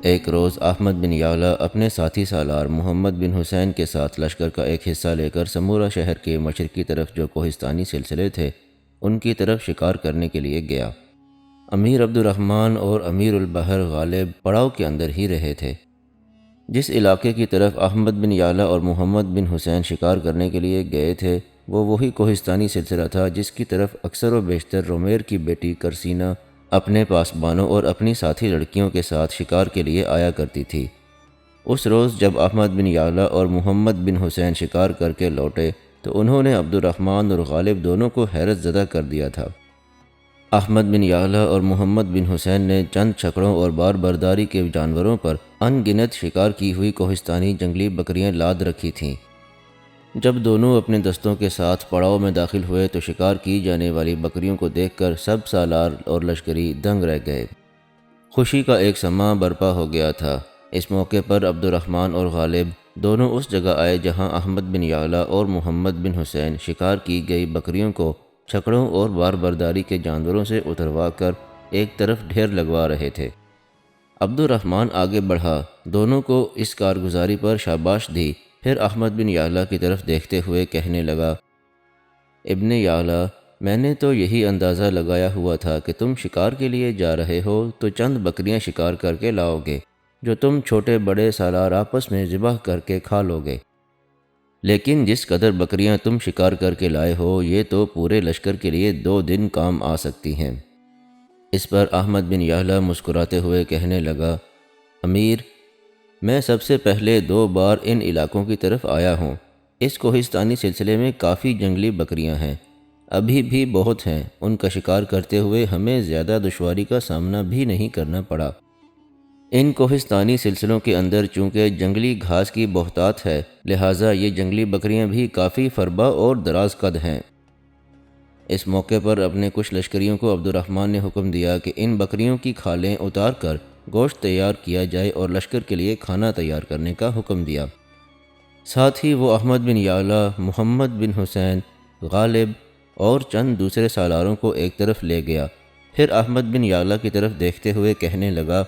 ایک روز احمد بن یعلا اپنے ساتھی سالار محمد بن حسین کے ساتھ لشکر کا ایک حصہ لے کر سمورہ شہر کے مشرقی طرف جو کوہستانی سلسلے تھے ان کی طرف شکار کرنے کے لیے گیا۔ امیر عبد الرحمن اور امیر البحر غالب پڑاؤ کے اندر ہی رہے تھے۔ جس علاقے کی طرف احمد بن یعلا اور محمد بن حسین شکار کرنے کے لیے گئے تھے وہ وہی کوہستانی سلسلہ تھا جس کی طرف اکثر و بیشتر رومیر کی بیٹی کرسینہ اپنے پاسبانوں اور اپنی ساتھی لڑکیوں کے ساتھ شکار کے لیے آیا کرتی تھی۔ اس روز جب احمد بن یعلا اور محمد بن حسین شکار کر کے لوٹے تو انہوں نے عبد الرحمن اور غالب دونوں کو حیرت زدہ کر دیا تھا۔ احمد بن یعلا اور محمد بن حسین نے چند چھکڑوں اور بار برداری کے جانوروں پر ان گنت شکار کی ہوئی کوہستانی جنگلی بکریاں لاد رکھی تھیں۔ جب دونوں اپنے دستوں کے ساتھ پڑاؤ میں داخل ہوئے تو شکار کی جانے والی بکریوں کو دیکھ کر سب سالار اور لشکری دنگ رہ گئے۔ خوشی کا ایک سماں برپا ہو گیا تھا۔ اس موقع پر عبد الرحمن اور غالب دونوں اس جگہ آئے جہاں احمد بن یعلا اور محمد بن حسین شکار کی گئی بکریوں کو چھکڑوں اور بار برداری کے جانوروں سے اتروا کر ایک طرف ڈھیر لگوا رہے تھے۔ عبد الرحمن آگے بڑھا، دونوں کو اس کارگزاری پر شاباش دی، پھر احمد بن یعلا کی طرف دیکھتے ہوئے کہنے لگا، ابن یعلا، میں نے تو یہی اندازہ لگایا ہوا تھا کہ تم شکار کے لیے جا رہے ہو تو چند بکریاں شکار کر کے لاؤ گے جو تم چھوٹے بڑے سالار آپس میں ذبح کر کے کھا لو گے، لیکن جس قدر بکریاں تم شکار کر کے لائے ہو یہ تو پورے لشکر کے لیے 2 دن کام آ سکتی ہیں۔ اس پر احمد بن یعلا مسکراتے ہوئے کہنے لگا، امیر، میں سب سے پہلے 2 بار ان علاقوں کی طرف آیا ہوں۔ اس کوہستانی سلسلے میں کافی جنگلی بکریاں ہیں، ابھی بھی بہت ہیں، ان کا شکار کرتے ہوئے ہمیں زیادہ دشواری کا سامنا بھی نہیں کرنا پڑا۔ ان کوہستانی سلسلوں کے اندر چونکہ جنگلی گھاس کی بہتات ہے لہٰذا یہ جنگلی بکریاں بھی کافی فربا اور دراز قد ہیں۔ اس موقع پر اپنے کچھ لشکریوں کو عبد الرحمن نے حکم دیا کہ ان بکریوں کی کھالیں اتار کر گوشت تیار کیا جائے اور لشکر کے لیے کھانا تیار کرنے کا حکم دیا۔ ساتھ ہی وہ احمد بن یعلا، محمد بن حسین، غالب اور چند دوسرے سالاروں کو ایک طرف لے گیا، پھر احمد بن یعلا کی طرف دیکھتے ہوئے کہنے لگا،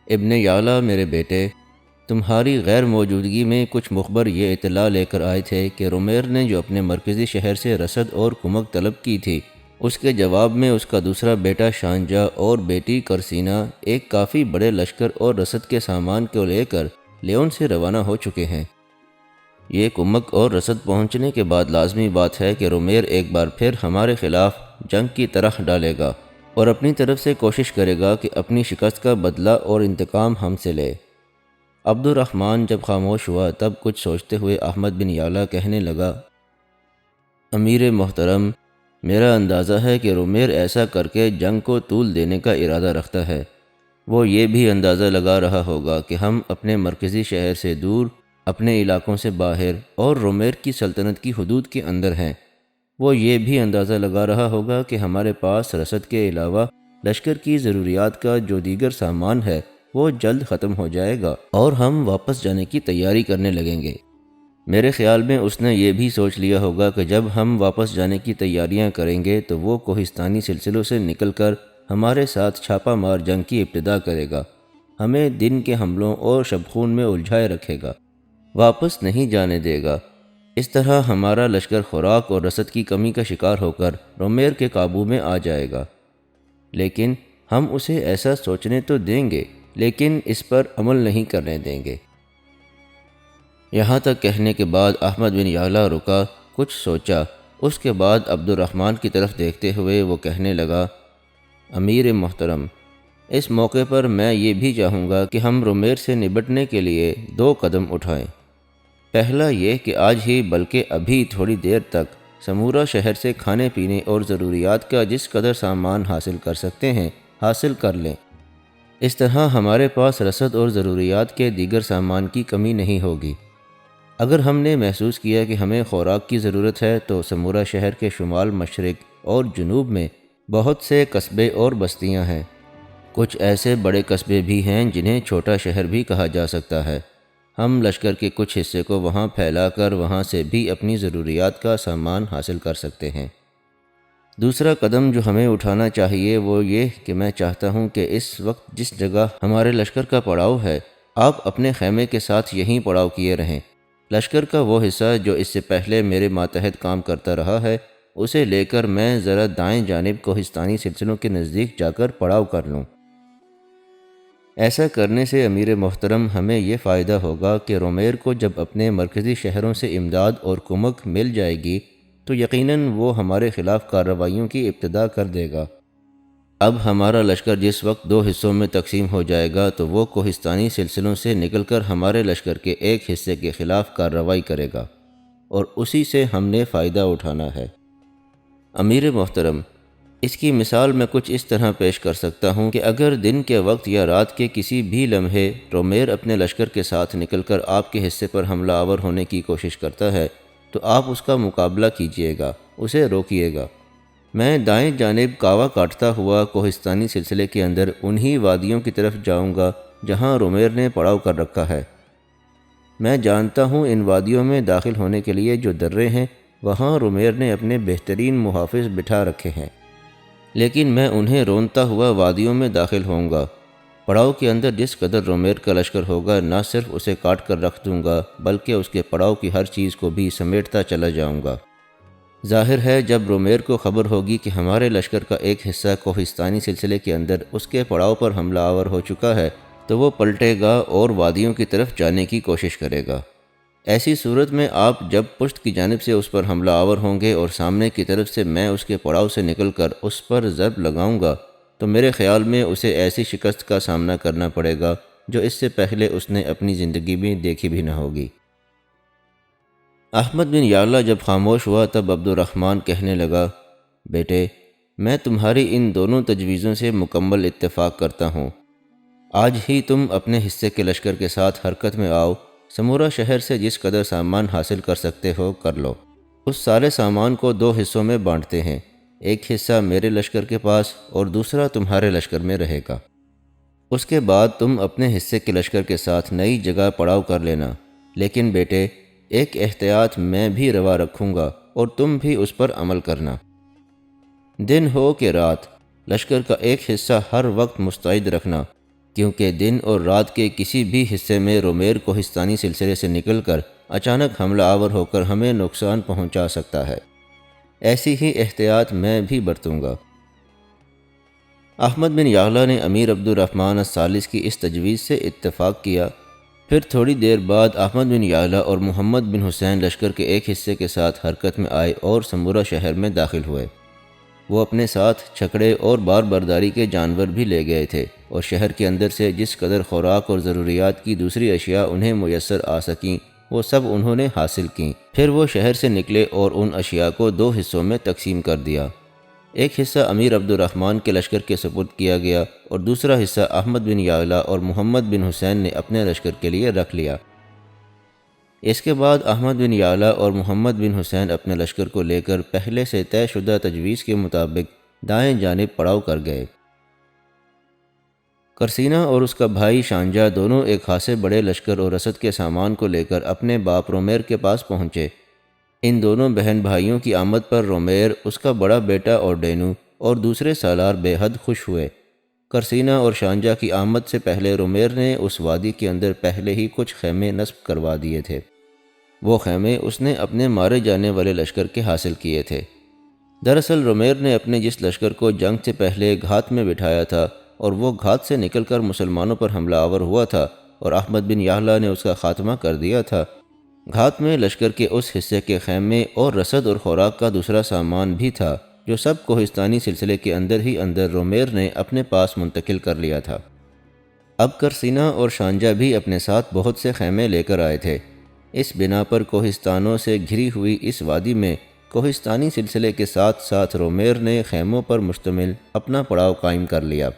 ابن یعلا میرے بیٹے، تمہاری غیر موجودگی میں کچھ مخبر یہ اطلاع لے کر آئے تھے کہ رومیر نے جو اپنے مرکزی شہر سے رسد اور کمک طلب کی تھی اس کے جواب میں اس کا دوسرا بیٹا شانجہ اور بیٹی کرسینہ ایک کافی بڑے لشکر اور رسد کے سامان کو لے کر لیون سے روانہ ہو چکے ہیں۔ یہ کمک اور رسد پہنچنے کے بعد لازمی بات ہے کہ رومیر ایک بار پھر ہمارے خلاف جنگ کی طرح ڈالے گا اور اپنی طرف سے کوشش کرے گا کہ اپنی شکست کا بدلہ اور انتقام ہم سے لے۔ عبد الرحمن جب خاموش ہوا تب کچھ سوچتے ہوئے احمد بن یعلا کہنے لگا، امیر محترم، میرا اندازہ ہے کہ رومیر ایسا کر کے جنگ کو طول دینے کا ارادہ رکھتا ہے۔ وہ یہ بھی اندازہ لگا رہا ہوگا کہ ہم اپنے مرکزی شہر سے دور، اپنے علاقوں سے باہر اور رومیر کی سلطنت کی حدود کے اندر ہیں۔ وہ یہ بھی اندازہ لگا رہا ہوگا کہ ہمارے پاس رسد کے علاوہ لشکر کی ضروریات کا جو دیگر سامان ہے وہ جلد ختم ہو جائے گا اور ہم واپس جانے کی تیاری کرنے لگیں گے۔ میرے خیال میں اس نے یہ بھی سوچ لیا ہوگا کہ جب ہم واپس جانے کی تیاریاں کریں گے تو وہ کوہستانی سلسلوں سے نکل کر ہمارے ساتھ چھاپہ مار جنگ کی ابتدا کرے گا، ہمیں دن کے حملوں اور شبخون میں الجھائے رکھے گا، واپس نہیں جانے دے گا۔ اس طرح ہمارا لشکر خوراک اور رسد کی کمی کا شکار ہو کر رومیر کے قابو میں آ جائے گا، لیکن ہم اسے ایسا سوچنے تو دیں گے لیکن اس پر عمل نہیں کرنے دیں گے۔ یہاں تک کہنے کے بعد احمد بن یعلا رکا، کچھ سوچا، اس کے بعد عبد الرحمن کی طرف دیکھتے ہوئے وہ کہنے لگا، امیر محترم، اس موقع پر میں یہ بھی چاہوں گا کہ ہم رومیر سے نبٹنے کے لیے 2 قدم اٹھائیں۔ پہلا یہ کہ آج ہی بلکہ ابھی تھوڑی دیر تک سمورہ شہر سے کھانے پینے اور ضروریات کا جس قدر سامان حاصل کر سکتے ہیں حاصل کر لیں۔ اس طرح ہمارے پاس رسد اور ضروریات کے دیگر سامان کی کمی نہیں ہوگی۔ اگر ہم نے محسوس کیا کہ ہمیں خوراک کی ضرورت ہے تو سمورہ شہر کے شمال مشرق اور جنوب میں بہت سے قصبے اور بستیاں ہیں، کچھ ایسے بڑے قصبے بھی ہیں جنہیں چھوٹا شہر بھی کہا جا سکتا ہے۔ ہم لشکر کے کچھ حصے کو وہاں پھیلا کر وہاں سے بھی اپنی ضروریات کا سامان حاصل کر سکتے ہیں۔ دوسرا قدم جو ہمیں اٹھانا چاہیے وہ یہ کہ میں چاہتا ہوں کہ اس وقت جس جگہ ہمارے لشکر کا پڑاؤ ہے آپ اپنے خیمے کے ساتھ یہیں پڑاؤ کیے رہیں۔ لشکر کا وہ حصہ جو اس سے پہلے میرے ماتحت کام کرتا رہا ہے اسے لے کر میں ذرا دائیں جانب کوہستانی سلسلوں کے نزدیک جا کر پڑاؤ کر لوں۔ ایسا کرنے سے امیر محترم ہمیں یہ فائدہ ہوگا کہ رومیر کو جب اپنے مرکزی شہروں سے امداد اور کمک مل جائے گی تو یقیناً وہ ہمارے خلاف کارروائیوں کی ابتدا کر دے گا۔ اب ہمارا لشکر جس وقت دو حصوں میں تقسیم ہو جائے گا تو وہ کوہستانی سلسلوں سے نکل کر ہمارے لشکر کے ایک حصے کے خلاف کارروائی کرے گا اور اسی سے ہم نے فائدہ اٹھانا ہے۔ امیر محترم، اس کی مثال میں کچھ اس طرح پیش کر سکتا ہوں کہ اگر دن کے وقت یا رات کے کسی بھی لمحے رومیر اپنے لشکر کے ساتھ نکل کر آپ کے حصے پر حملہ آور ہونے کی کوشش کرتا ہے تو آپ اس کا مقابلہ کیجیے گا، اسے روکیے گا۔ میں دائیں جانب کاوا کاٹتا ہوا کوہستانی سلسلے کے اندر انہی وادیوں کی طرف جاؤں گا جہاں رومیر نے پڑاؤ کر رکھا ہے۔ میں جانتا ہوں ان وادیوں میں داخل ہونے کے لیے جو درے ہیں وہاں رومیر نے اپنے بہترین محافظ بٹھا رکھے ہیں، لیکن میں انہیں رونتا ہوا وادیوں میں داخل ہوں گا۔ پڑاؤ کے اندر جس قدر رومیر کا لشکر ہوگا نہ صرف اسے کاٹ کر رکھ دوں گا بلکہ اس کے پڑاؤ کی ہر چیز کو بھی سمیٹتا چلا جاؤں گا۔ ظاہر ہے جب رومیر کو خبر ہوگی کہ ہمارے لشکر کا ایک حصہ کوہستانی سلسلے کے اندر اس کے پڑاؤ پر حملہ آور ہو چکا ہے تو وہ پلٹے گا اور وادیوں کی طرف جانے کی کوشش کرے گا۔ ایسی صورت میں آپ جب پشت کی جانب سے اس پر حملہ آور ہوں گے اور سامنے کی طرف سے میں اس کے پڑاؤ سے نکل کر اس پر ضرب لگاؤں گا تو میرے خیال میں اسے ایسی شکست کا سامنا کرنا پڑے گا جو اس سے پہلے اس نے اپنی زندگی میں دیکھی بھی نہ ہوگی۔ احمد بن یعلا جب خاموش ہوا تب عبد الرحمن کہنے لگا، بیٹے میں تمہاری ان دونوں تجویزوں سے مکمل اتفاق کرتا ہوں۔ آج ہی تم اپنے حصے کے لشکر کے ساتھ حرکت میں آؤ، سمورہ شہر سے جس قدر سامان حاصل کر سکتے ہو کر لو۔ اس سارے سامان کو دو حصوں میں بانٹتے ہیں، ایک حصہ میرے لشکر کے پاس اور دوسرا تمہارے لشکر میں رہے گا۔ اس کے بعد تم اپنے حصے کے لشکر کے ساتھ نئی جگہ پڑاؤ کر لینا، لیکن بیٹے ایک احتیاط میں بھی روا رکھوں گا اور تم بھی اس پر عمل کرنا۔ دن ہو کہ رات لشکر کا ایک حصہ ہر وقت مستعد رکھنا، کیونکہ دن اور رات کے کسی بھی حصے میں رومیر کوہستانی سلسلے سے نکل کر اچانک حملہ آور ہو کر ہمیں نقصان پہنچا سکتا ہے۔ ایسی ہی احتیاط میں بھی برتوں گا۔ احمد بن یعلا نے امیر عبد الرحمن الثالث کی اس تجویز سے اتفاق کیا۔ پھر تھوڑی دیر بعد احمد بن یعلا اور محمد بن حسین لشکر کے ایک حصے کے ساتھ حرکت میں آئے اور سمورہ شہر میں داخل ہوئے۔ وہ اپنے ساتھ چھکڑے اور بار برداری کے جانور بھی لے گئے تھے اور شہر کے اندر سے جس قدر خوراک اور ضروریات کی دوسری اشیاء انہیں میسر آ سکیں وہ سب انہوں نے حاصل کیں۔ پھر وہ شہر سے نکلے اور ان اشیاء کو دو حصوں میں تقسیم کر دیا۔ ایک حصہ امیر عبد الرحمن کے لشکر کے سپرد کیا گیا اور دوسرا حصہ احمد بن یعلا اور محمد بن حسین نے اپنے لشکر کے لیے رکھ لیا۔ اس کے بعد احمد بن یعلا اور محمد بن حسین اپنے لشکر کو لے کر پہلے سے طے شدہ تجویز کے مطابق دائیں جانب پڑاؤ کر گئے۔ کرسینہ اور اس کا بھائی شانجہ دونوں ایک خاصے بڑے لشکر اور رسد کے سامان کو لے کر اپنے باپ رومیر کے پاس پہنچے۔ ان دونوں بہن بھائیوں کی آمد پر رومیر، اس کا بڑا بیٹا اور ڈینو اور دوسرے سالار بے حد خوش ہوئے۔ کرسینہ اور شانجہ کی آمد سے پہلے رومیر نے اس وادی کے اندر پہلے ہی کچھ خیمے نصب کروا دیے تھے۔ وہ خیمے اس نے اپنے مارے جانے والے لشکر کے حاصل کیے تھے۔ دراصل رومیر نے اپنے جس لشکر کو جنگ سے پہلے گھات میں بٹھایا تھا اور وہ گھات سے نکل کر مسلمانوں پر حملہ آور ہوا تھا اور احمد بن یعلا نے اس کا خاتمہ کر دیا تھا، گھات میں لشکر کے اس حصے کے خیمے اور رسد اور خوراک کا دوسرا سامان بھی تھا جو سب کوہستانی سلسلے کے اندر ہی اندر رومیر نے اپنے پاس منتقل کر لیا تھا۔ اب کرسینہ اور شانجہ بھی اپنے ساتھ بہت سے خیمے لے کر آئے تھے۔ اس بنا پر کوہستانوں سے گھری ہوئی اس وادی میں کوہستانی سلسلے کے ساتھ ساتھ رومیر نے خیموں پر مشتمل اپنا پڑاؤ قائم کر لیا۔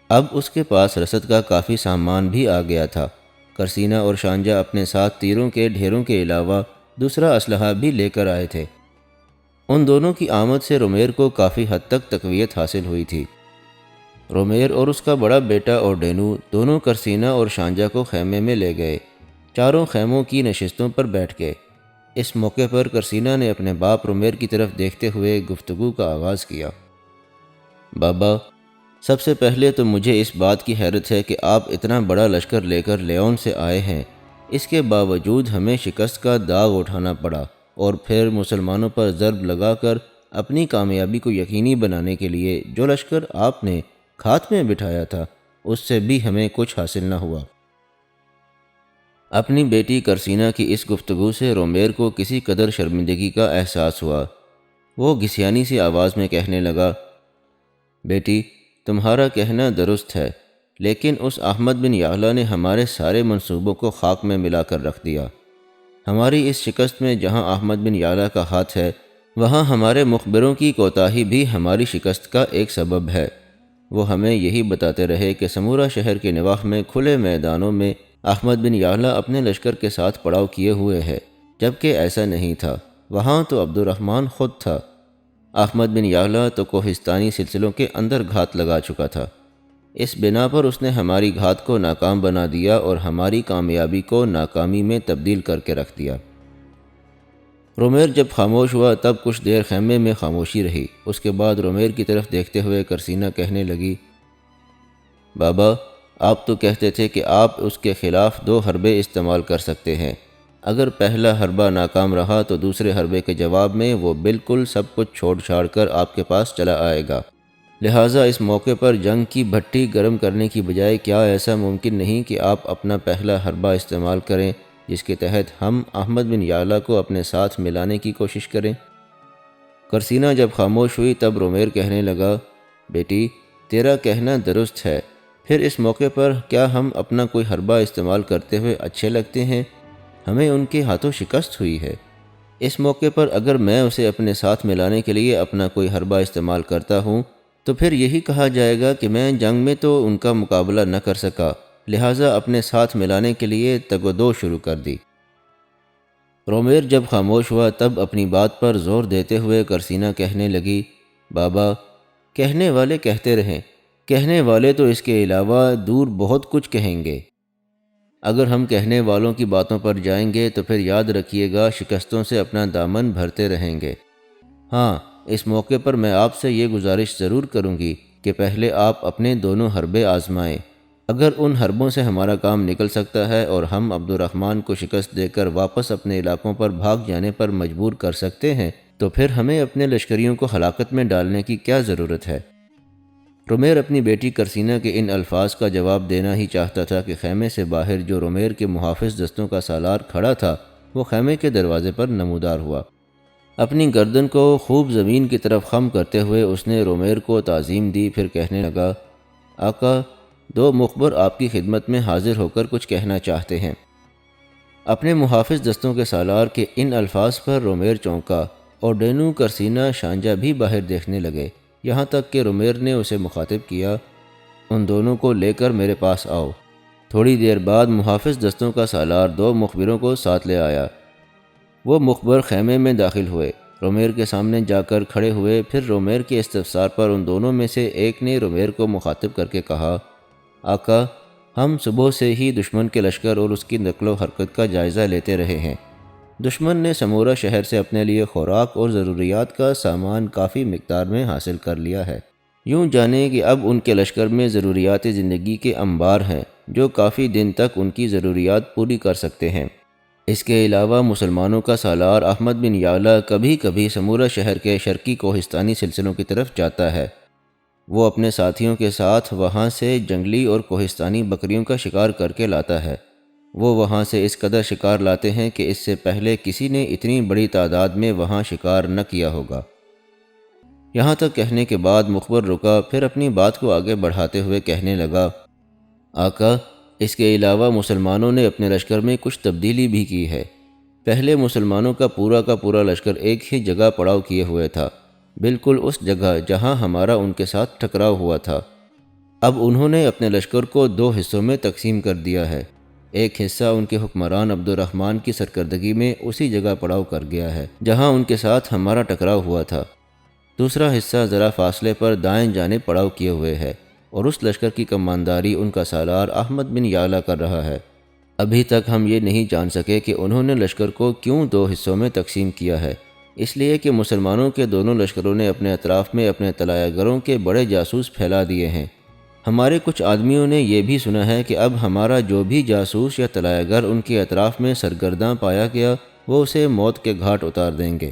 اب اس کے پاس رسد کا کافی سامان بھی آ گیا تھا۔ کرسینہ اور شانجہ اپنے ساتھ تیروں کے ڈھیروں کے علاوہ دوسرا اسلحہ بھی لے کر آئے تھے۔ ان دونوں کی آمد سے رومیر کو کافی حد تک تقویت حاصل ہوئی تھی۔ رومیر اور اس کا بڑا بیٹا اور ڈینو دونوں کرسینہ اور شانجہ کو خیمے میں لے گئے، چاروں خیموں کی نشستوں پر بیٹھ گئے۔ اس موقع پر کرسینہ نے اپنے باپ رومیر کی طرف دیکھتے ہوئے گفتگو کا آغاز کیا۔ بابا، سب سے پہلے تو مجھے اس بات کی حیرت ہے کہ آپ اتنا بڑا لشکر لے کر لیون سے آئے ہیں، اس کے باوجود ہمیں شکست کا داغ اٹھانا پڑا، اور پھر مسلمانوں پر ضرب لگا کر اپنی کامیابی کو یقینی بنانے کے لیے جو لشکر آپ نے کھات میں بٹھایا تھا اس سے بھی ہمیں کچھ حاصل نہ ہوا۔ اپنی بیٹی کرسینہ کی اس گفتگو سے رومیر کو کسی قدر شرمندگی کا احساس ہوا۔ وہ گھسیانی سی آواز میں کہنے لگا، بیٹی، تمہارا کہنا درست ہے، لیکن اس احمد بن یعلا نے ہمارے سارے منصوبوں کو خاک میں ملا کر رکھ دیا۔ ہماری اس شکست میں جہاں احمد بن یعلا کا ہاتھ ہے، وہاں ہمارے مخبروں کی کوتاہی بھی ہماری شکست کا ایک سبب ہے۔ وہ ہمیں یہی بتاتے رہے کہ سمورہ شہر کے نواح میں کھلے میدانوں میں احمد بن یعلا اپنے لشکر کے ساتھ پڑاؤ کیے ہوئے ہے، جبکہ ایسا نہیں تھا۔ وہاں تو عبد الرحمن خود تھا۔ احمد بن یعلا تو کوہستانی سلسلوں کے اندر گھات لگا چکا تھا۔ اس بنا پر اس نے ہماری گھات کو ناکام بنا دیا اور ہماری کامیابی کو ناکامی میں تبدیل کر کے رکھ دیا۔ رومیر جب خاموش ہوا تب کچھ دیر خیمے میں خاموشی رہی۔ اس کے بعد رومیر کی طرف دیکھتے ہوئے کرسینہ کہنے لگی، بابا، آپ تو کہتے تھے کہ آپ اس کے خلاف 2 حربے استعمال کر سکتے ہیں۔ اگر پہلا حربہ ناکام رہا تو دوسرے حربے کے جواب میں وہ بالکل سب کچھ چھوڑ چھاڑ کر آپ کے پاس چلا آئے گا۔ لہٰذا اس موقع پر جنگ کی بھٹی گرم کرنے کی بجائے کیا ایسا ممکن نہیں کہ آپ اپنا پہلا حربہ استعمال کریں، جس کے تحت ہم احمد بن یعلا کو اپنے ساتھ ملانے کی کوشش کریں؟ کرسینہ جب خاموش ہوئی تب رومیر کہنے لگا، بیٹی، تیرا کہنا درست ہے، پھر اس موقع پر کیا ہم اپنا کوئی حربہ استعمال کرتے ہوئے اچھے لگتے ہیں؟ ہمیں ان کے ہاتھوں شکست ہوئی ہے۔ اس موقع پر اگر میں اسے اپنے ساتھ ملانے کے لیے اپنا کوئی حربہ استعمال کرتا ہوں تو پھر یہی کہا جائے گا کہ میں جنگ میں تو ان کا مقابلہ نہ کر سکا، لہٰذا اپنے ساتھ ملانے کے لیے تگ و دو شروع کر دی۔ رومیر جب خاموش ہوا تب اپنی بات پر زور دیتے ہوئے کرسینہ کہنے لگی، بابا، کہنے والے کہتے رہیں، کہنے والے تو اس کے علاوہ دور بہت کچھ کہیں گے۔ اگر ہم کہنے والوں کی باتوں پر جائیں گے تو پھر یاد رکھیے گا شکستوں سے اپنا دامن بھرتے رہیں گے۔ ہاں، اس موقع پر میں آپ سے یہ گزارش ضرور کروں گی کہ پہلے آپ اپنے دونوں حربے آزمائیں۔ اگر ان حربوں سے ہمارا کام نکل سکتا ہے اور ہم عبد الرحمن کو شکست دے کر واپس اپنے علاقوں پر بھاگ جانے پر مجبور کر سکتے ہیں تو پھر ہمیں اپنے لشکریوں کو ہلاکت میں ڈالنے کی کیا ضرورت ہے؟ رومیر اپنی بیٹی کرسینہ کے ان الفاظ کا جواب دینا ہی چاہتا تھا کہ خیمے سے باہر جو رومیر کے محافظ دستوں کا سالار کھڑا تھا وہ خیمے کے دروازے پر نمودار ہوا۔ اپنی گردن کو خوب زمین کی طرف خم کرتے ہوئے اس نے رومیر کو تعظیم دی، پھر کہنے لگا، آقا، 2 مخبر آپ کی خدمت میں حاضر ہو کر کچھ کہنا چاہتے ہیں۔ اپنے محافظ دستوں کے سالار کے ان الفاظ پر رومیر چونکا اور ڈینو، کرسینہ، شانجہ بھی باہر دیکھنے لگے، یہاں تک کہ رومیر نے اسے مخاطب کیا، ان دونوں کو لے کر میرے پاس آؤ۔ تھوڑی دیر بعد محافظ دستوں کا سالار 2 مخبروں کو ساتھ لے آیا۔ وہ مخبر خیمے میں داخل ہوئے، رومیر کے سامنے جا کر کھڑے ہوئے، پھر رومیر کے استفسار پر ان دونوں میں سے ایک نے رومیر کو مخاطب کر کے کہا، آقا، ہم صبح سے ہی دشمن کے لشکر اور اس کی نقل و حرکت کا جائزہ لیتے رہے ہیں۔ دشمن نے سمورہ شہر سے اپنے لیے خوراک اور ضروریات کا سامان کافی مقدار میں حاصل کر لیا ہے۔ یوں جانیں کہ اب ان کے لشکر میں ضروریات زندگی کے انبار ہیں جو کافی دن تک ان کی ضروریات پوری کر سکتے ہیں۔ اس کے علاوہ مسلمانوں کا سالار احمد بن یعلا کبھی کبھی سمورہ شہر کے شرقی کوہستانی سلسلوں کی طرف جاتا ہے۔ وہ اپنے ساتھیوں کے ساتھ وہاں سے جنگلی اور کوہستانی بکریوں کا شکار کر کے لاتا ہے۔ وہ وہاں سے اس قدر شکار لاتے ہیں کہ اس سے پہلے کسی نے اتنی بڑی تعداد میں وہاں شکار نہ کیا ہوگا۔ یہاں تک کہنے کے بعد مخبر رکا، پھر اپنی بات کو آگے بڑھاتے ہوئے کہنے لگا، آقا، اس کے علاوہ مسلمانوں نے اپنے لشکر میں کچھ تبدیلی بھی کی ہے۔ پہلے مسلمانوں کا پورا لشکر ایک ہی جگہ پڑاؤ کیے ہوئے تھا، بالکل اس جگہ جہاں ہمارا ان کے ساتھ ٹکراؤ ہوا تھا۔ اب انہوں نے اپنے لشکر کو 2 حصوں میں تقسیم کر دیا ہے۔ ایک حصہ ان کے حکمران عبد الرحمن کی سرکردگی میں اسی جگہ پڑاؤ کر گیا ہے جہاں ان کے ساتھ ہمارا ٹکراؤ ہوا تھا۔ دوسرا حصہ ذرا فاصلے پر دائیں جانب پڑاؤ کیے ہوئے ہے اور اس لشکر کی کمانداری ان کا سالار احمد بن یعلا کر رہا ہے۔ ابھی تک ہم یہ نہیں جان سکے کہ انہوں نے لشکر کو کیوں دو حصوں میں تقسیم کیا ہے۔ اس لیے کہ مسلمانوں کے دونوں لشکروں نے اپنے اطراف میں اپنے طلایہ گروں کے بڑے جاسوس پھیلا دیے ہیں۔ ہمارے کچھ آدمیوں نے یہ بھی سنا ہے کہ اب ہمارا جو بھی جاسوس یا طلایہ گر ان کے اطراف میں سرگرداں پایا گیا وہ اسے موت کے گھاٹ اتار دیں گے۔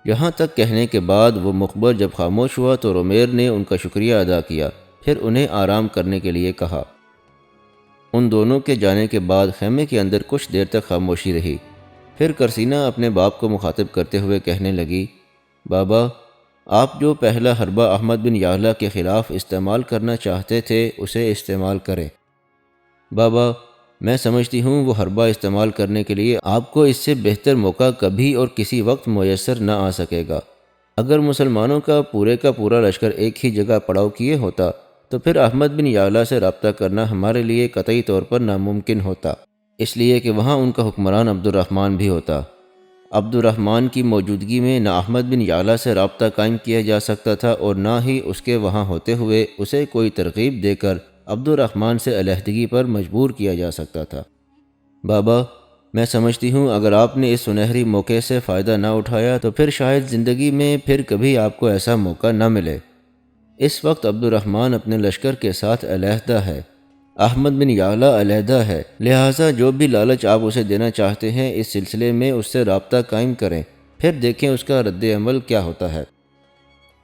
یہاں تک کہنے کے بعد وہ مخبر جب خاموش ہوا تو رومیر نے ان کا شکریہ ادا کیا، پھر انہیں آرام کرنے کے لیے کہا۔ ان دونوں کے جانے کے بعد خیمے کے اندر کچھ دیر تک خاموشی رہی۔ پھر کرسینہ اپنے باپ کو مخاطب کرتے ہوئے کہنے لگی، بابا، آپ جو پہلا حربہ احمد بن یعلا کے خلاف استعمال کرنا چاہتے تھے اسے استعمال کریں۔ بابا، میں سمجھتی ہوں وہ حربہ استعمال کرنے کے لیے آپ کو اس سے بہتر موقع کبھی اور کسی وقت میسر نہ آ سکے گا۔ اگر مسلمانوں کا پورا لشکر ایک ہی جگہ پڑاؤ کیے ہوتا تو پھر احمد بن یعلا سے رابطہ کرنا ہمارے لیے قطعی طور پر ناممکن ہوتا، اس لیے کہ وہاں ان کا حکمران عبد الرحمن بھی ہوتا۔ عبد الرحمن کی موجودگی میں نہ احمد بن یعلا سے رابطہ قائم کیا جا سکتا تھا اور نہ ہی اس کے وہاں ہوتے ہوئے اسے کوئی ترغیب دے کر عبد الرحمن سے علیحدگی پر مجبور کیا جا سکتا تھا۔ بابا، میں سمجھتی ہوں اگر آپ نے اس سنہری موقع سے فائدہ نہ اٹھایا تو پھر شاید زندگی میں پھر کبھی آپ کو ایسا موقع نہ ملے۔ اس وقت عبد الرحمن اپنے لشکر کے ساتھ علیحدہ ہے، احمد بن یعلا علیحدہ ہے، لہٰذا جو بھی لالچ آپ اسے دینا چاہتے ہیں اس سلسلے میں اس سے رابطہ قائم کریں، پھر دیکھیں اس کا رد عمل کیا ہوتا ہے۔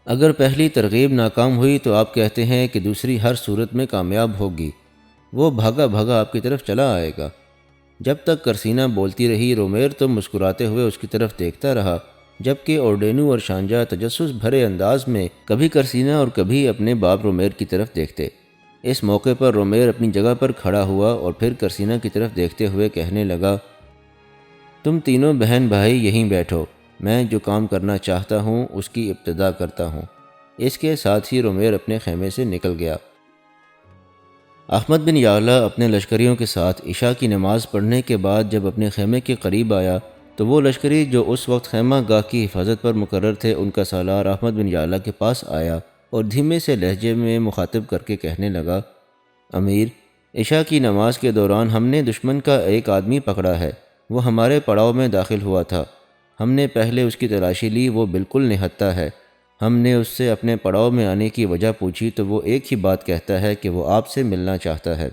اگر پہلی ترغیب ناکام ہوئی تو آپ کہتے ہیں کہ دوسری ہر صورت میں کامیاب ہوگی، وہ بھاگا بھاگا آپ کی طرف چلا آئے گا۔ جب تک کرسینہ بولتی رہی رومیر تو مسکراتے ہوئے اس کی طرف دیکھتا رہا، جبکہ اوردینو اور شانجہ تجسس بھرے انداز میں کبھی کرسینہ اور کبھی اپنے باپ رومیر کی طرف دیکھتے۔ اس موقع پر رومیر اپنی جگہ پر کھڑا ہوا اور پھر کرسینہ کی طرف دیکھتے ہوئے کہنے لگا، تم تینوں بہن بھائی یہیں بیٹھو، میں جو کام کرنا چاہتا ہوں اس کی ابتدا کرتا ہوں۔ اس کے ساتھ ہی رومیر اپنے خیمے سے نکل گیا۔ احمد بن یعلا اپنے لشکریوں کے ساتھ عشاء کی نماز پڑھنے کے بعد جب اپنے خیمے کے قریب آیا تو وہ لشکری جو اس وقت خیمہ گاہ کی حفاظت پر مقرر تھے ان کا سالار احمد بن یعلا کے پاس آیا اور دھیمے سے لہجے میں مخاطب کر کے کہنے لگا، امیر، عشاء کی نماز کے دوران ہم نے دشمن کا ایک آدمی پکڑا ہے، وہ ہمارے پڑاؤ میں داخل ہوا تھا۔ ہم نے پہلے اس کی تلاشی لی، وہ بالکل نہتہ ہے۔ ہم نے اس سے اپنے پڑاؤ میں آنے کی وجہ پوچھی تو وہ ایک ہی بات کہتا ہے کہ وہ آپ سے ملنا چاہتا ہے۔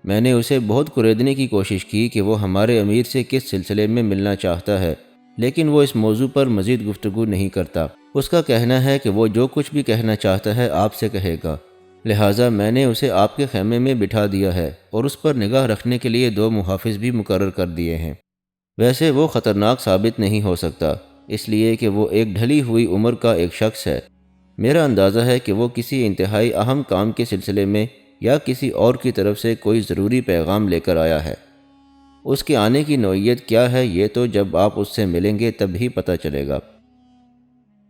میں نے اسے بہت کریدنے کی کوشش کی کہ وہ ہمارے امیر سے کس سلسلے میں ملنا چاہتا ہے، لیکن وہ اس موضوع پر مزید گفتگو نہیں کرتا۔ اس کا کہنا ہے کہ وہ جو کچھ بھی کہنا چاہتا ہے آپ سے کہے گا، لہٰذا میں نے اسے آپ کے خیمے میں بٹھا دیا ہے اور اس پر نگاہ رکھنے کے لیے 2 محافظ بھی مقرر کر دیے ہیں۔ ویسے وہ خطرناک ثابت نہیں ہو سکتا، اس لیے کہ وہ ایک ڈھلی ہوئی عمر کا ایک شخص ہے۔ میرا اندازہ ہے کہ وہ کسی انتہائی اہم کام کے سلسلے میں یا کسی اور کی طرف سے کوئی ضروری پیغام لے کر آیا ہے۔ اس کے آنے کی نوعیت کیا ہے یہ تو جب آپ اس سے ملیں گے تب ہی پتہ چلے گا۔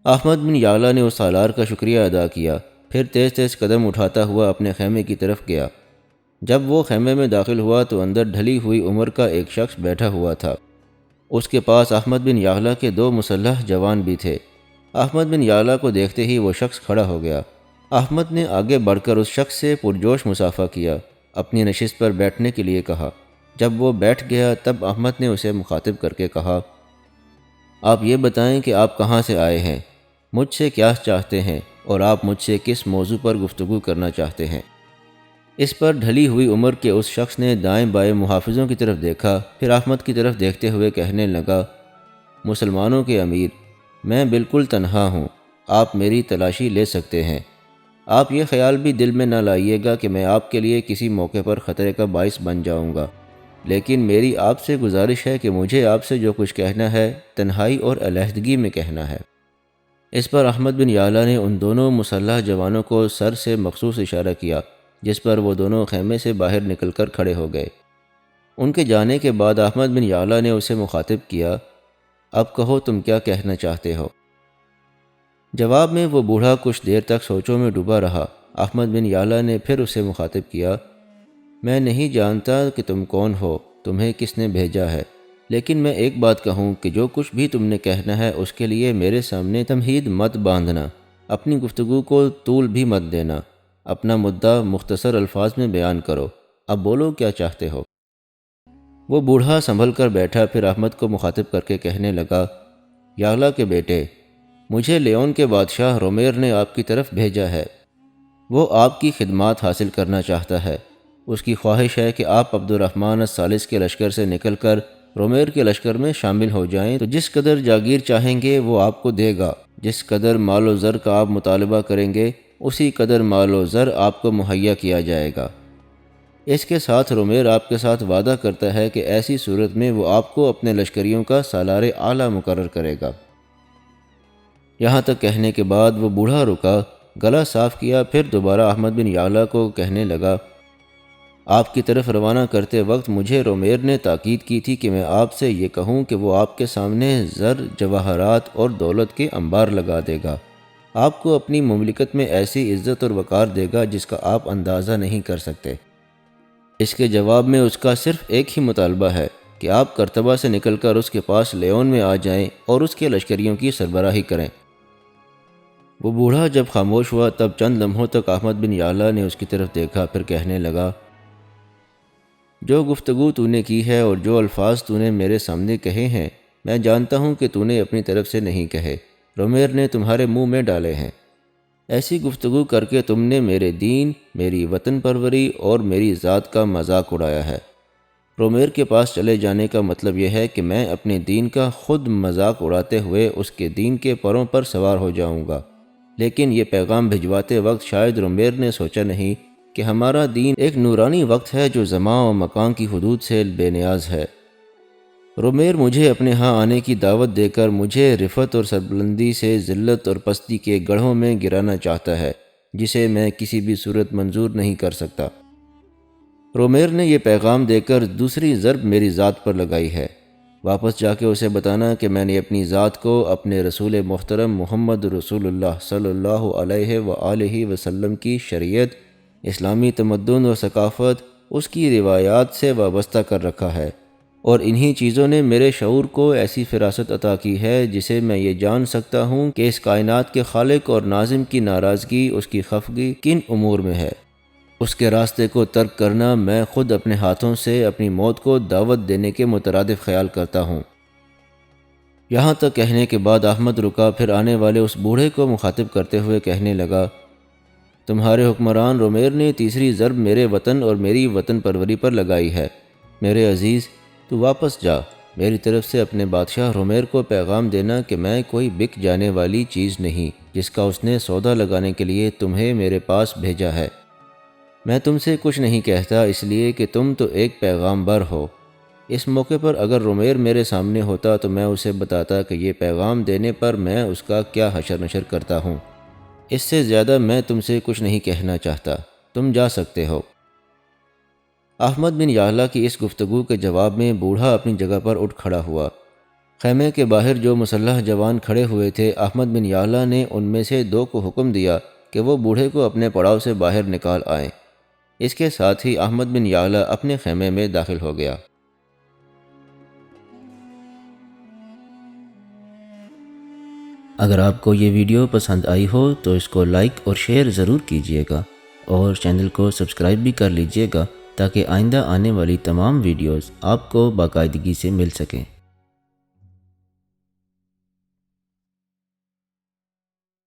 احمد بن یعلا نے اس سالار کا شکریہ ادا کیا، پھر تیز تیز قدم اٹھاتا ہوا اپنے خیمے کی طرف گیا۔ جب وہ خیمے میں داخل ہوا تو اندر ڈھلی ہوئی عمر کا ایک شخص بیٹھا ہوا تھا۔ اس کے پاس احمد بن یعلا کے 2 مسلح جوان بھی تھے۔ احمد بن یعلا کو دیکھتے ہی وہ شخص کھڑا ہو گیا۔ احمد نے آگے بڑھ کر اس شخص سے پرجوش مصافحہ کیا، اپنی نشست پر بیٹھنے کے لیے کہا۔ جب وہ بیٹھ گیا تب احمد نے اسے مخاطب کر کے کہا، آپ یہ بتائیں کہ آپ کہاں سے آئے ہیں، مجھ سے کیا چاہتے ہیں اور آپ مجھ سے کس موضوع پر گفتگو کرنا چاہتے ہیں۔ اس پر ڈھلی ہوئی عمر کے اس شخص نے دائیں بائیں محافظوں کی طرف دیکھا، پھر احمد کی طرف دیکھتے ہوئے کہنے لگا، مسلمانوں کے امیر، میں بالکل تنہا ہوں، آپ میری تلاشی لے سکتے ہیں۔ آپ یہ خیال بھی دل میں نہ لائیے گا کہ میں آپ کے لیے کسی موقع پر خطرے کا باعث بن جاؤں گا، لیکن میری آپ سے گزارش ہے کہ مجھے آپ سے جو کچھ کہنا ہے تنہائی اور علیحدگی میں کہنا ہے۔ اس پر احمد بن یعلا نے ان دونوں مسلح جوانوں کو سر سے مخصوص اشارہ کیا، جس پر وہ دونوں خیمے سے باہر نکل کر کھڑے ہو گئے۔ ان کے جانے کے بعد احمد بن یعلا نے اسے مخاطب کیا، اب کہو تم کیا کہنا چاہتے ہو۔ جواب میں وہ بوڑھا کچھ دیر تک سوچوں میں ڈوبا رہا۔ احمد بن یعلا نے پھر اسے مخاطب کیا، میں نہیں جانتا کہ تم کون ہو، تمہیں کس نے بھیجا ہے، لیکن میں ایک بات کہوں کہ جو کچھ بھی تم نے کہنا ہے اس کے لیے میرے سامنے تمہید مت باندھنا، اپنی گفتگو کو طول بھی مت دینا، اپنا مدعا مختصر الفاظ میں بیان کرو، اب بولو کیا چاہتے ہو۔ وہ بوڑھا سنبھل کر بیٹھا، پھر احمد کو مخاطب کر کے کہنے لگا، یعلا کے بیٹے، مجھے لیون کے بادشاہ رومیر نے آپ کی طرف بھیجا ہے۔ وہ آپ کی خدمات حاصل کرنا چاہتا ہے۔ اس کی خواہش ہے کہ آپ عبد الرحمن الثالث کے لشکر سے نکل کر رومیر کے لشکر میں شامل ہو جائیں تو جس قدر جاگیر چاہیں گے وہ آپ کو دے گا، جس قدر مال و زر کا آپ مطالبہ کریں گے اسی قدر مال و زر آپ کو مہیا کیا جائے گا۔ اس کے ساتھ رومیر آپ کے ساتھ وعدہ کرتا ہے کہ ایسی صورت میں وہ آپ کو اپنے لشکریوں کا سالار اعلیٰ مقرر کرے گا۔ یہاں تک کہنے کے بعد وہ بوڑھا رکا، گلا صاف کیا، پھر دوبارہ احمد بن یعلا کو کہنے لگا، آپ کی طرف روانہ کرتے وقت مجھے رومیر نے تاکید کی تھی کہ میں آپ سے یہ کہوں کہ وہ آپ کے سامنے زر، جواہرات اور دولت کے انبار لگا دے گا، آپ کو اپنی مملکت میں ایسی عزت اور وقار دے گا جس کا آپ اندازہ نہیں کر سکتے۔ اس کے جواب میں اس کا صرف ایک ہی مطالبہ ہے کہ آپ کرتبہ سے نکل کر اس کے پاس لیون میں آ جائیں اور اس کے لشکریوں کی سربراہی کریں۔ وہ بوڑھا جب خاموش ہوا تب چند لمحوں تک احمد بن یعلا نے اس کی طرف دیکھا، پھر کہنے لگا، جو گفتگو تو نے کی ہے اور جو الفاظ تو نے میرے سامنے کہے ہیں، میں جانتا ہوں کہ تو نے اپنی طرف سے نہیں کہے، رومیر نے تمہارے منہ میں ڈالے ہیں۔ ایسی گفتگو کر کے تم نے میرے دین، میری وطن پروری اور میری ذات کا مذاق اڑایا ہے۔ رومیر کے پاس چلے جانے کا مطلب یہ ہے کہ میں اپنے دین کا خود مذاق اڑاتے ہوئے اس کے دین کے پروں پر سوار ہو جاؤں گا، لیکن یہ پیغام بھجواتے وقت شاید رومیر نے سوچا نہیں کہ ہمارا دین ایک نورانی وقت ہے جو زمان و مکان کی حدود سے بے نیاز ہے۔ رومیر مجھے اپنے ہاں آنے کی دعوت دے کر مجھے رفعت اور سربلندی سے ذلت اور پستی کے گڑھوں میں گرانا چاہتا ہے، جسے میں کسی بھی صورت منظور نہیں کر سکتا۔ رومیر نے یہ پیغام دے کر دوسری ضرب میری ذات پر لگائی ہے۔ واپس جا کے اسے بتانا کہ میں نے اپنی ذات کو اپنے رسول محترم محمد رسول اللہ صلی اللہ علیہ وآلہ وسلم کی شریعت، اسلامی تمدن اور ثقافت، اس کی روایات سے وابستہ کر رکھا ہے، اور انہی چیزوں نے میرے شعور کو ایسی فراست عطا کی ہے جسے میں یہ جان سکتا ہوں کہ اس کائنات کے خالق اور ناظم کی ناراضگی، اس کی خفگی کن امور میں ہے۔ اس کے راستے کو ترک کرنا میں خود اپنے ہاتھوں سے اپنی موت کو دعوت دینے کے مترادف خیال کرتا ہوں۔ یہاں تک کہنے کے بعد احمد رکا، پھر آنے والے اس بوڑھے کو مخاطب کرتے ہوئے کہنے لگا، تمہارے حکمران رومیر نے تیسری ضرب میرے وطن اور میری وطن پروری پر لگائی ہے۔ میرے عزیز، تو واپس جا، میری طرف سے اپنے بادشاہ رومیر کو پیغام دینا کہ میں کوئی بک جانے والی چیز نہیں جس کا اس نے سودا لگانے کے لیے تمہیں میرے پاس بھیجا ہے۔ میں تم سے کچھ نہیں کہتا اس لیے کہ تم تو ایک پیغام بر ہو۔ اس موقع پر اگر رومیر میرے سامنے ہوتا تو میں اسے بتاتا کہ یہ پیغام دینے پر میں اس کا کیا حشر نشر کرتا ہوں۔ اس سے زیادہ میں تم سے کچھ نہیں کہنا چاہتا، تم جا سکتے ہو۔ احمد بن یعلا کی اس گفتگو کے جواب میں بوڑھا اپنی جگہ پر اٹھ کھڑا ہوا۔ خیمے کے باہر جو مسلح جوان کھڑے ہوئے تھے، احمد بن یعلا نے ان میں سے دو کو حکم دیا کہ وہ بوڑھے کو اپنے پڑاؤ سے باہر نکال آئیں۔ اس کے ساتھ ہی احمد بن یعلا اپنے خیمے میں داخل ہو گیا۔ اگر آپ کو یہ ویڈیو پسند آئی ہو تو اس کو لائک اور شیئر ضرور کیجیے گا، اور چینل کو سبسکرائب بھی کر لیجیے گا تاکہ آئندہ آنے والی تمام ویڈیوز آپ کو باقاعدگی سے مل سکیں۔